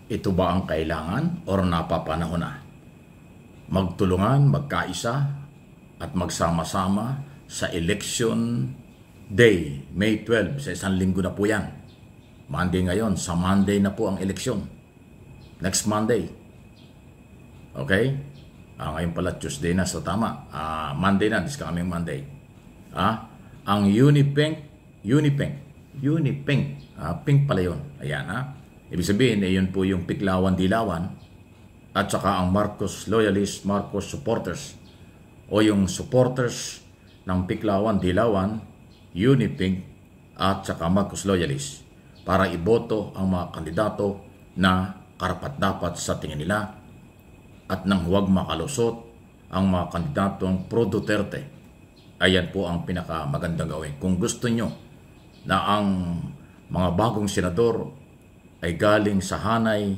Ito ba ang kailangan o napapanahon na? Magtulungan, magkaisa at magsama-sama sa election day, May 12, sa isang linggo na po yan. Monday ngayon, sa Monday na po ang eleksyon. Next Monday. Okay? Ngayon pala Tuesday na, so tama. Monday na, this coming Monday. Ang Unipink, pink pala yun. Ayan, ibig sabihin, yun po yung Piklawan-Dilawan at saka ang Marcos Loyalist, Marcos Supporters o yung supporters ng Piklawan-Dilawan, Unipink at saka Marcos Loyalist para iboto ang mga kandidato na karapat-dapat sa tingin nila at nang huwag makalusot ang mga kandidatong pro-Duterte. Ayan po ang pinakamagandang gawin. Kung gusto nyo na ang mga bagong senador ay galing sa hanay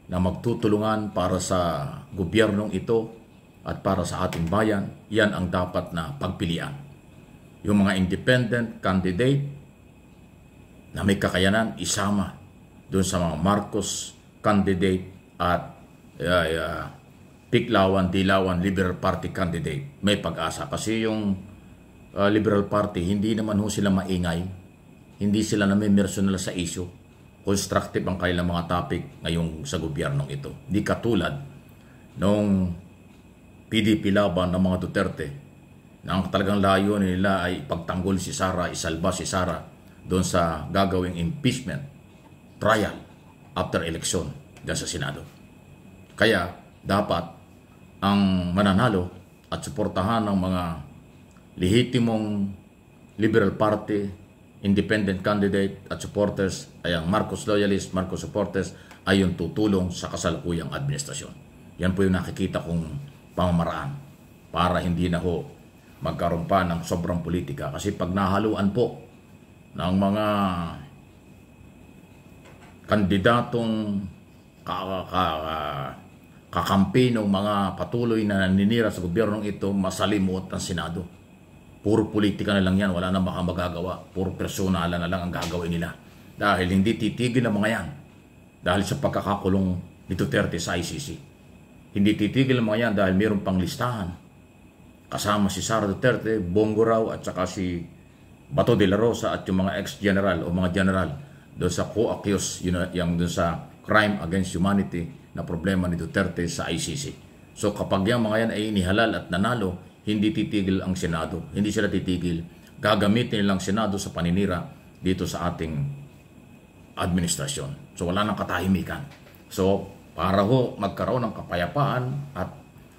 na magtutulungan para sa gobyernong ito at para sa ating bayan, yan ang dapat na pagpilian. Yung mga independent candidate na may kakayanan, isama doon sa mga Marcos candidate at Piklawan-Dilawan Liberal Party candidate. May pag-asa kasi yung Liberal Party, hindi naman ho sila maingay, hindi sila namimersonal sa issue. Constructive ang kailang mga topic ngayong sa gobyernong ito. Di katulad nung PDP laban ng mga Duterte na ang talagang layo nila ay pagtanggol si Sara, isalba si Sara doon sa gagawing impeachment trial after election dyan sa Senado. Kaya dapat ang mananalo at suportahan ng mga lehitimong Liberal Party, independent candidate at supporters ay ang Marcos Loyalist, Marcos Supporters ay yung tutulong sa kasalukuyang administrasyon. Yan po yung nakikita kong pamamaraan para hindi na ho magkaroon pa ng sobrang politika. Kasi pag nahaluan po ng mga kandidatong kakampi ng mga patuloy na naninira sa gobyernong ito, masalimuot ang Senado. Puro politika na lang yan, wala na magagawa. Puro personalan na lang ang gagawin nila. Dahil hindi titigil ang mga yan. Dahil sa pagkakakulong ni Duterte sa ICC. Hindi titigil ang mga yan dahil mayroon pang listahan. Kasama si Sara Duterte, Bongo Rao at saka si Bato de la Rosa at yung mga ex-general o mga general doon sa co-accused, yung doon sa crime against humanity na problema ni Duterte sa ICC. So kapag yung mga yan ay inihalal at nanalo, hindi titigil ang Senado. Hindi sila titigil. Gagamitin nilang Senado sa paninira dito sa ating administrasyon. So wala nang katahimikan. So para ho magkaroon ng kapayapaan at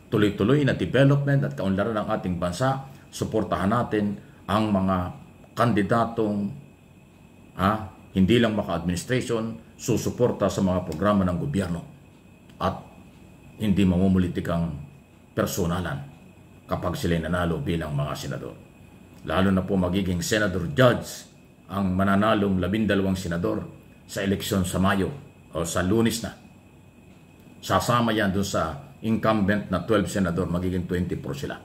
tuloy-tuloy na development at kaunlaran ng ating bansa, suportahan natin ang mga kandidatong hindi lang maka-administration, susuporta sa mga programa ng gobyerno at hindi mamumulitikang personalan kapag sila nanalo bilang mga senador. Lalo na po magiging senador judge ang mananalong 12 senador sa eleksyon sa Mayo o sa Lunes na. Sasama yan doon sa incumbent na 12 senador, magiging 24 sila.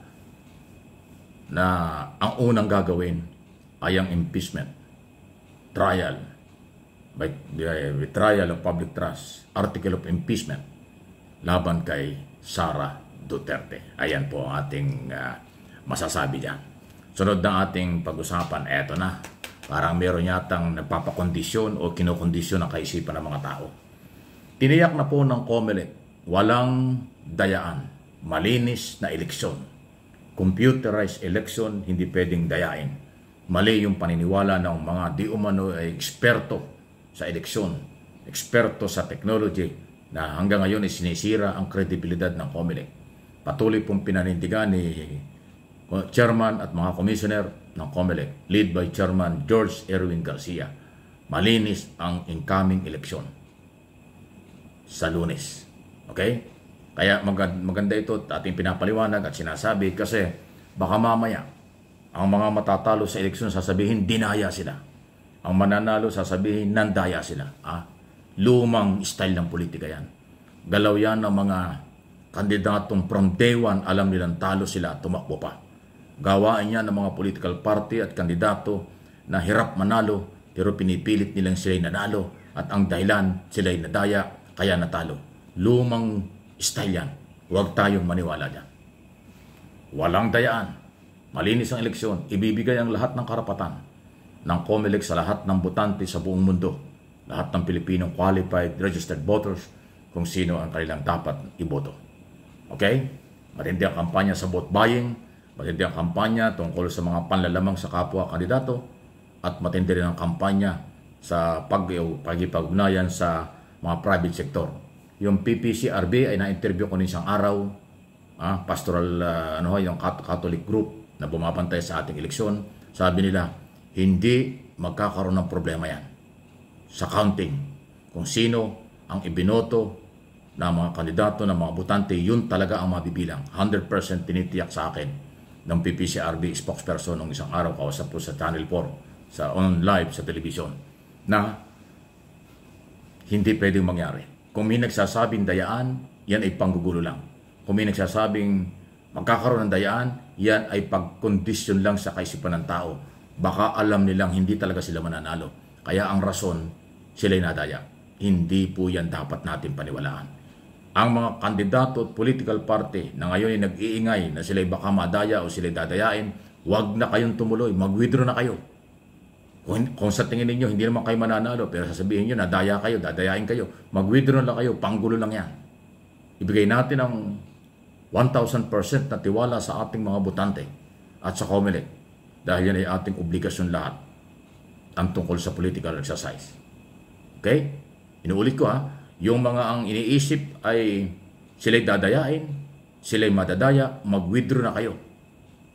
Na ang unang gagawin ay ang impeachment trial by trial of public trust, article of impeachment laban kay Sara Duterte. Ayan po ang ating masasabi dyan. Sunod na ating pag-usapan, eto na. Parang meron yatang nagpapakondisyon o kinokondisyon ang kaisipan ng mga tao. Tiniyak na po ng COMELEC, walang dayaan, malinis na eleksyon. Computerized election, hindi pwedeng dayain. Mali yung paniniwala ng mga di umano ay eksperto sa eleksyon, eksperto sa technology na hanggang ngayon ay sinisira ang kredibilidad ng COMELEC. Patuloy pong pinanindigan ni Chairman at mga Commissioner ng COMELEC, lead by Chairman George Erwin Garcia. Malinis ang incoming election sa Lunes. Okay? Kaya maganda ito at ating pinapaliwanag at sinasabi kasi baka mamaya ang mga matatalo sa eleksyon sasabihin dinaya sila. Ang mananalo sasabihin nandaya sila. Lumang style ng politika yan. Galaw yan ng mga kandidatong from day one, alam nilang talo sila at tumakbo pa. Gawain yan ng mga political party at kandidato na hirap manalo pero pinipilit nilang sila'y nanalo at ang dahilan sila'y nadaya kaya natalo. Lumang style yan. Huwag tayong maniwala dyan. Walang dayaan. Malinis ang eleksyon. Ibibigay ang lahat ng karapatan ng COMELEC sa lahat ng botante sa buong mundo. Lahat ng Pilipinong qualified registered voters kung sino ang kanilang dapat iboto. Okay? Matindi ang kampanya sa vote buying, matindi ang kampanya tungkol sa mga panlalamang sa kapwa kandidato, at matindi rin ang kampanya sa pagkipag-ugnayan sa mga private sector. Yung PPCRB ay na-interview ko isang araw, pastoral yung Catholic group na bumabantay sa ating eleksyon. Sabi nila, hindi magkakaroon ng problema yan sa counting. Kung sino ang ibinoto na mga kandidato, na mga botante, yun talaga ang mabibilang. 100% tinitiyak sa akin ng PPCRB spokesperson ng isang araw, kausap po sa Channel 4, sa on live sa television, na hindi pwedeng mangyari. Kung may nagsasabing dayaan, yan ay panggugulo lang. Kung may nagsasabing magkakaroon ng dayaan, yan ay pagkondisyon lang sa kaisipan ng tao. Baka alam nilang hindi talaga sila mananalo. Kaya ang rason, sila'y nadaya. Hindi po yan dapat natin paniwalaan. Ang mga kandidato at political party na ngayon ay nag-iingay na sila'y baka madaya o sila'y dadayain, huwag na kayong tumuloy. Mag-withdraw na kayo. Kung sa tingin ninyo, hindi naman kayo mananalo, pero sasabihin nyo, nadaya kayo, dadayain kayo, mag-withdraw lang kayo, panggulo lang yan. Ibigay natin ang 1,000% na tiwala sa ating mga botante at sa COMELEC, dahil yan ay ating obligasyon lahat ang tungkol sa political exercise. Okay? Inuulit ko yung mga ang iniisip ay sila'y dadayain, sila'y madadaya, mag-withdraw na kayo,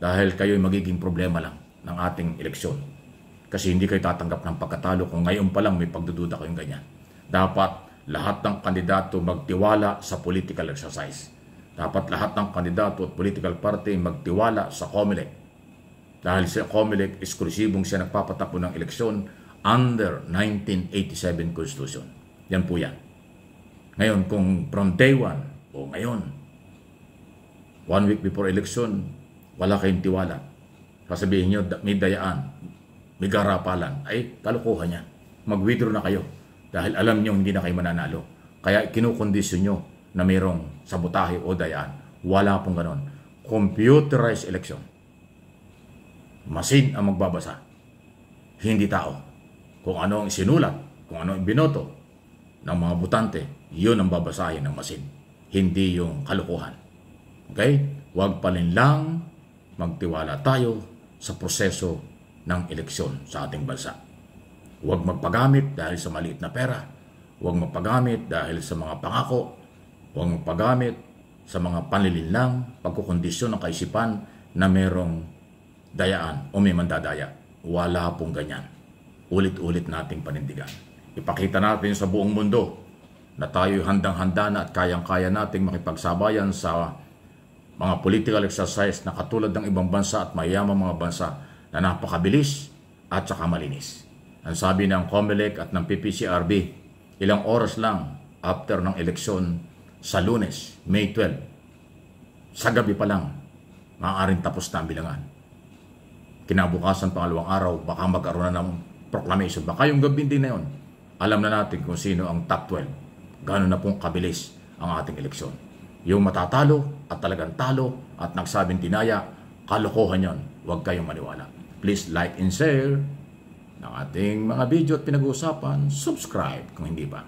dahil kayo'y magiging problema lang ng ating eleksyon. Kasi hindi kayo tatanggap ng pagkatalo kung ngayon pa lang may pagdududa kayong ganyan. Dapat lahat ng kandidato magtiwala sa political exercise. Dapat lahat ng kandidato at political party magtiwala sa COMELEC. Dahil sa COMELEC, eksklusibong siya nagpapatakbo ng eleksyon under 1987 Constitution. Yan po yan. Ngayon, kung from day one, o ngayon, 1 week before election, wala kayong tiwala, sasabihin nyo, may dayaan, may garapalan, ay kalukuhan yan. Mag-withdraw na kayo dahil alam nyo hindi na kayo mananalo. Kaya kinukondisyon nyo na mayroong sabotahe o dayaan. Wala pong ganon. Computerized election. Machine ang magbabasa. Hindi tao. Kung ano ang isinulat, kung ano ang binoto ng mga botante, yun ang babasahin ng machine. Hindi yung kalukuhan. Okay? Huwag palinlang magtiwala tayo sa proseso ng eleksyon sa ating bansa. Huwag magpagamit dahil sa maliit na pera. Huwag magpagamit dahil sa mga pangako. Huwag magpagamit sa mga panlilinlang, pagkukondisyon ng kaisipan na merong dayaan o may mandadaya. Wala pong ganyan. Ulit-ulit nating panindigan. Ipakita natin sa buong mundo na tayo handang-handa na at kayang-kaya nating makipagsabayan sa mga political exercise na katulad ng ibang bansa at mayamang mga bansa na napakabilis at saka malinis. Ang sabi ng COMELEC at ng PPCRB, ilang oras lang after ng eleksyon sa Lunes, May 12, sa gabi pa lang, maaaring tapos na ang bilangan. Kinabukasan, pangalawang araw, baka magkaroon na ng proclamation. Baka yung gabi din na yun, alam na natin kung sino ang top 12. Gano'n na pong kabilis ang ating eleksyon. Yung matatalo at talagang talo at nagsabing tinaya, kalokohan yon. Huwag kayong maniwala. Please like and share ng ating mga video at pinag-uusapan. Subscribe kung hindi pa.